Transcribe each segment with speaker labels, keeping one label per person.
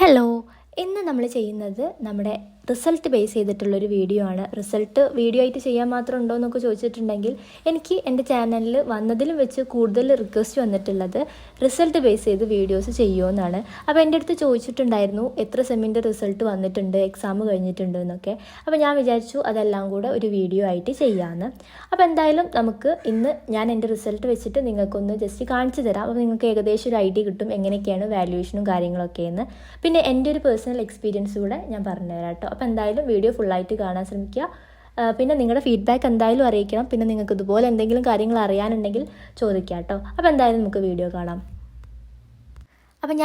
Speaker 1: Hello, ഇന്ന് നമ്മൾ ചെയ്യുന്നത് നമ്മുടെ റിസൾട്ട് ബേസ് ചെയ്തിട്ടുള്ളൊരു വീഡിയോ ആണ്. റിസൾട്ട് വീഡിയോ ആയിട്ട് ചെയ്യാൻ മാത്രം ഉണ്ടോ എന്നൊക്കെ ചോദിച്ചിട്ടുണ്ടെങ്കിൽ എനിക്ക് എൻ്റെ ചാനലിൽ വന്നതിലും വെച്ച് കൂടുതൽ റിക്വസ്റ്റ് വന്നിട്ടുള്ളത് റിസൾട്ട് ബേസ് ചെയ്ത് വീഡിയോസ് ചെയ്യുമെന്നാണ്. അപ്പോൾ എൻ്റെ അടുത്ത് ചോദിച്ചിട്ടുണ്ടായിരുന്നു എത്ര സെമ്മിൻ്റെ റിസൾട്ട് വന്നിട്ടുണ്ട്, എക്സാം കഴിഞ്ഞിട്ടുണ്ട് എന്നൊക്കെ. അപ്പോൾ ഞാൻ വിചാരിച്ചു അതെല്ലാം കൂടെ ഒരു വീഡിയോ ആയിട്ട് ചെയ്യാമെന്ന്. അപ്പോൾ എന്തായാലും നമുക്ക് ഇന്ന് ഞാൻ എൻ്റെ റിസൾട്ട് വെച്ചിട്ട് നിങ്ങൾക്കൊന്ന് ജസ്റ്റ് കാണിച്ചു തരാം. അപ്പോൾ നിങ്ങൾക്ക് ഏകദേശം ഒരു ഐഡിയ കിട്ടും എങ്ങനെയൊക്കെയാണ് വാല്യുവേഷനും കാര്യങ്ങളൊക്കെയെന്ന്. പിന്നെ എൻ്റെ ഒരു പേഴ്സണൽ എക്സ്പീരിയൻസ് കൂടെ ഞാൻ പറഞ്ഞുതരാം കേട്ടോ. അപ്പോൾ എന്തായാലും വീഡിയോ ഫുള്ളായിട്ട് കാണാൻ ശ്രമിക്കുക. പിന്നെ നിങ്ങളുടെ ഫീഡ്ബാക്ക് എന്തായാലും അറിയിക്കണം. പിന്നെ നിങ്ങൾക്ക് ഇതുപോലെ എന്തെങ്കിലും കാര്യങ്ങൾ അറിയാനുണ്ടെങ്കിൽ ചോദിക്കുക കേട്ടോ. അപ്പോൾ എന്തായാലും നമുക്ക് വീഡിയോ കാണാം. അപ്പോൾ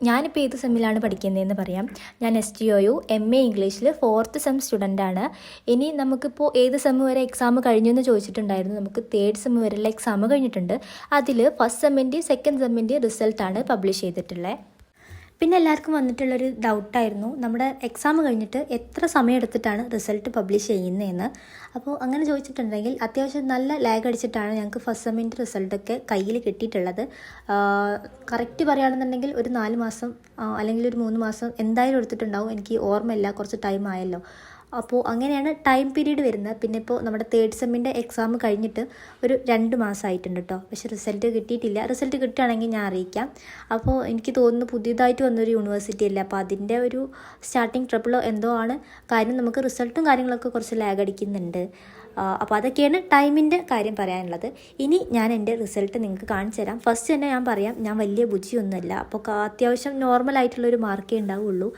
Speaker 1: ഞാനിപ്പോൾ ഏത് സെമ്മിലാണ് പഠിക്കുന്നതെന്ന് പറയാം. ഞാൻ STOU MA ഇംഗ്ലീഷിൽ 4th സെം സ്റ്റുഡൻ്റാണ്. ഇനി നമുക്കിപ്പോൾ ഏത് സെമ്മ് വരെ എക്സാം കഴിഞ്ഞു എന്ന് ചോദിച്ചിട്ടുണ്ടായിരുന്നു. നമുക്ക് 3rd സെമ്മ് വരെയുള്ള എക്സാം കഴിഞ്ഞിട്ടുണ്ട്. അതിൽ ഫസ്റ്റ് സെമ്മിൻ്റെയും സെക്കൻഡ് സെമ്മിൻ്റെയും റിസൾട്ടാണ് പബ്ലിഷ് ചെയ്തിട്ടുള്ളത്. പിന്നെ എല്ലാവർക്കും വന്നിട്ടുള്ളൊരു ഡൗട്ടായിരുന്നു നമ്മുടെ എക്സാം കഴിഞ്ഞിട്ട് എത്ര സമയം എടുത്തിട്ടാണ് റിസൾട്ട് പബ്ലിഷ് ചെയ്യുന്നതെന്ന്. അപ്പോൾ അങ്ങനെ ചോദിച്ചിട്ടുണ്ടെങ്കിൽ അത്യാവശ്യം നല്ല ലാഗ് അടിച്ചിട്ടാണ് ഞങ്ങൾക്ക് ഫസ്റ്റ് സെമ്മിൻ്റെ റിസൾട്ടൊക്കെ കയ്യിൽ കിട്ടിയിട്ടുള്ളത്. കറക്റ്റ് പറയുകയാണെന്നുണ്ടെങ്കിൽ ഒരു 4 മാസം അല്ലെങ്കിൽ ഒരു 3 മാസം എന്തായാലും എടുത്തിട്ടുണ്ടാവും. എനിക്ക് ഓർമ്മയില്ല, കുറച്ച് ടൈം ആയല്ലോ. അപ്പോൾ അങ്ങനെയാണ് ടൈം പീരീഡ് വരുന്നത്. പിന്നെ ഇപ്പോൾ നമ്മുടെ 3rd സെമ്മിൻ്റെ എക്സാം കഴിഞ്ഞിട്ട് ഒരു 2 മാസമായിട്ടുണ്ട് കേട്ടോ. പക്ഷേ റിസൾട്ട് കിട്ടിയിട്ടില്ല. റിസൾട്ട് കിട്ടുകയാണെങ്കിൽ ഞാൻ അറിയിക്കാം. അപ്പോൾ എനിക്ക് തോന്നുന്നു പുതിയതായിട്ട് വന്നൊരു യൂണിവേഴ്സിറ്റി അല്ല, അപ്പോൾ അതിൻ്റെ ഒരു സ്റ്റാർട്ടിങ് ട്രബിളോ എന്തോ ആണ് കാര്യം. നമുക്ക് റിസൾട്ടും കാര്യങ്ങളൊക്കെ കുറച്ച് ലാഗ് അടിക്കുന്നുണ്ട്. അപ്പോൾ അതൊക്കെയാണ് ടൈമിൻ്റെ കാര്യം പറയാനുള്ളത്. ഇനി ഞാൻ എൻ്റെ റിസൾട്ട് നിങ്ങൾക്ക് കാണിച്ചു തരാം. ഫസ്റ്റ് തന്നെ ഞാൻ പറയാം, ഞാൻ വലിയ ബുദ്ധിയൊന്നുമല്ല. അപ്പോൾ അത്യാവശ്യം നോർമലായിട്ടുള്ളൊരു മാർക്കേ ഉണ്ടാവുള്ളൂ.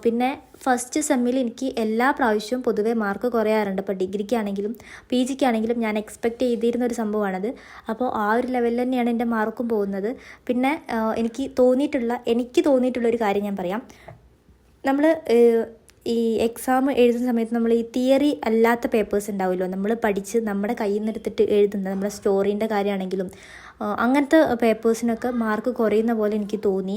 Speaker 1: പിന്നെ ഫസ്റ്റ് സെമ്മിൽ എനിക്ക് എല്ലാ പ്രാവശ്യവും പൊതുവേ മാർക്ക് കുറയാറുണ്ട്. ഇപ്പോൾ ഡിഗ്രിക്കാണെങ്കിലും PGക്ക് ആണെങ്കിലും ഞാൻ എക്സ്പെക്റ്റ് ചെയ്തിരുന്ന ഒരു സംഭവമാണത്. അപ്പോൾ ആ ഒരു ലെവലിൽ തന്നെയാണ് എൻ്റെ മാർക്കും പോകുന്നത്. പിന്നെ എനിക്ക് തോന്നിയിട്ടുള്ളൊരു കാര്യം ഞാൻ പറയാം. നമ്മൾ ഈ എക്സാം എഴുതുന്ന സമയത്ത് നമ്മൾ ഈ തിയറി അല്ലാത്ത പേപ്പേഴ്സ് ഉണ്ടാവുമല്ലോ, നമ്മൾ പഠിച്ച് നമ്മുടെ കയ്യിൽ നിന്ന് എടുത്തിട്ട് എഴുതുന്ന നമ്മുടെ സ്റ്റോറീൻ്റെ കാര്യമാണെങ്കിലും അങ്ങനത്തെ പേപ്പേഴ്സിനൊക്കെ മാർക്ക് കുറയുന്ന പോലെ എനിക്ക് തോന്നി.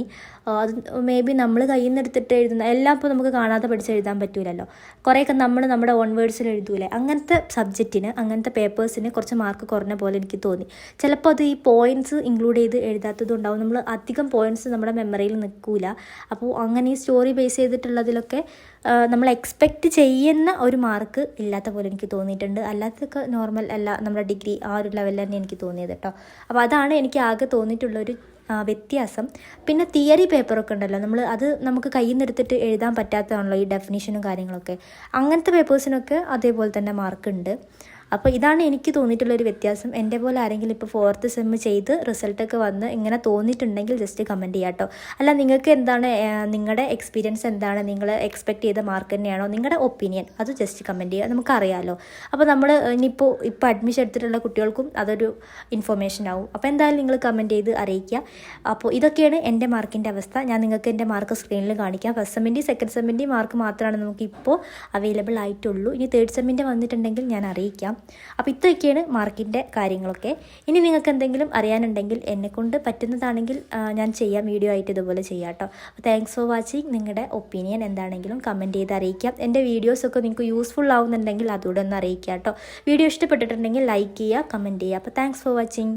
Speaker 1: അത് മേ ബി നമ്മൾ കയ്യിൽ നിന്ന് എടുത്തിട്ട് എഴുതുന്ന എല്ലാം ഇപ്പോൾ നമുക്ക് കാണാതെ പഠിച്ച് എഴുതാൻ പറ്റില്ലല്ലോ. കുറേയൊക്കെ നമ്മുടെ ഓൺ വേർഡ്സിൽ എഴുതൂലേ, അങ്ങനത്തെ സബ്ജക്റ്റിന് അങ്ങനത്തെ പേപ്പേഴ്സിന് കുറച്ച് മാർക്ക് കുറഞ്ഞ പോലെ എനിക്ക് തോന്നി. ചിലപ്പോൾ അത് ഈ പോയിൻറ്റ്സ് ഇൻക്ലൂഡ് ചെയ്ത് എഴുതാത്തതുണ്ടാവും. നമ്മൾ അധികം പോയിൻറ്റ്സ് നമ്മുടെ മെമ്മറിയിൽ നിൽക്കില്ല. അപ്പോൾ അങ്ങനെ ഈ സ്റ്റോറി ബേസ് ചെയ്തിട്ടുള്ളതിലൊക്കെ നമ്മൾ എക്സ്പെക്റ്റ് ചെയ്യുന്ന ഒരു മാർക്ക് ഇല്ലാത്ത പോലെ എനിക്ക് തോന്നിയിട്ടുണ്ട്. അല്ലാത്തൊക്കെ നോർമൽ അല്ല, നമ്മുടെ ഡിഗ്രി ആ ഒരു ലെവലിൽ തന്നെ എനിക്ക് തോന്നിയത് കേട്ടോ. അപ്പോൾ അതാണ് എനിക്ക് ആകെ തോന്നിയിട്ടുള്ളൊരു വ്യത്യാസം. പിന്നെ തിയറി പേപ്പറൊക്കെ ഉണ്ടല്ലോ, നമുക്ക് കയ്യിൽ നിന്ന് എടുത്തിട്ട് എഴുതാൻ പറ്റാത്തതാണല്ലോ ഈ ഡെഫിനിഷനും കാര്യങ്ങളൊക്കെ. അങ്ങനത്തെ പേപ്പേഴ്സിനൊക്കെ അതേപോലെ തന്നെ മാർക്കുണ്ട്. അപ്പോൾ ഇതാണ് എനിക്ക് തോന്നിയിട്ടുള്ളൊരു വ്യത്യാസം. എൻ്റെ പോലെ ആരെങ്കിലും ഇപ്പോൾ 4th സെമ്മ് ചെയ്ത് റിസൾട്ടൊക്കെ വന്ന് ഇങ്ങനെ തോന്നിയിട്ടുണ്ടെങ്കിൽ ജസ്റ്റ് കമൻറ്റ് ചെയ്യാം കേട്ടോ. അല്ല, നിങ്ങൾക്ക് എന്താണ് നിങ്ങളുടെ എക്സ്പീരിയൻസ്, എന്താണ് നിങ്ങൾ എക്സ്പെക്റ്റ് ചെയ്ത മാർക്ക് തന്നെയാണോ നിങ്ങളുടെ ഒപ്പീനിയൻ, അത് ജസ്റ്റ് കമൻറ്റ് ചെയ്യുക, നമുക്കറിയാമല്ലോ. അപ്പോൾ നമ്മൾ ഇപ്പോൾ അഡ്മിഷൻ എടുത്തിട്ടുള്ള കുട്ടികൾക്കും അതൊരു ഇൻഫർമേഷൻ ആവും. അപ്പോൾ എന്തായാലും നിങ്ങൾ കമൻറ്റ് ചെയ്ത് അറിയിക്കുക. അപ്പോൾ ഇതൊക്കെയാണ് എൻ്റെ മാർക്കിൻ്റെ അവസ്ഥ. ഞാൻ നിങ്ങൾക്ക് എൻ്റെ മാർക്ക് സ്ക്രീനിൽ കാണിക്കാം. ഫസ്റ്റ് സെമ്മിൻ്റെയും സെക്കൻഡ് സെമ്മിൻ്റെയും മാർക്ക് മാത്രമാണ് നമുക്കിപ്പോൾ അവൈലബിൾ ആയിട്ടുള്ളൂ. ഇനി 3rd സെമ്മിൻ്റെ വന്നിട്ടുണ്ടെങ്കിൽ ഞാൻ അറിയിക്കാം. അപ്പോൾ ഇത്രയൊക്കെയാണ് മാർക്കിൻ്റെ കാര്യങ്ങളൊക്കെ. ഇനി നിങ്ങൾക്ക് എന്തെങ്കിലും അറിയാനുണ്ടെങ്കിൽ എന്നെക്കൊണ്ട് പറ്റുന്നതാണെങ്കിൽ ഞാൻ ചെയ്യാം, വീഡിയോ ആയിട്ട് ഇതുപോലെ ചെയ്യാം കേട്ടോ. അപ്പോൾ താങ്ക്സ് ഫോർ വാച്ചിങ്. നിങ്ങളുടെ ഒപ്പീനിയൻ എന്താണെങ്കിലും കമൻറ്റ് ചെയ്ത് അറിയിക്കാം. എൻ്റെ വീഡിയോസൊക്കെ നിങ്ങൾക്ക് യൂസ്ഫുൾ ആവുന്നുണ്ടെങ്കിൽ അതുകൂടെ ഒന്ന് അറിയിക്കാം കേട്ടോ. വീഡിയോ ഇഷ്ടപ്പെട്ടിട്ടുണ്ടെങ്കിൽ ലൈക്ക് ചെയ്യുക, കമൻറ്റ് ചെയ്യുക. അപ്പോൾ താങ്ക്സ് ഫോർ വാച്ചിങ്.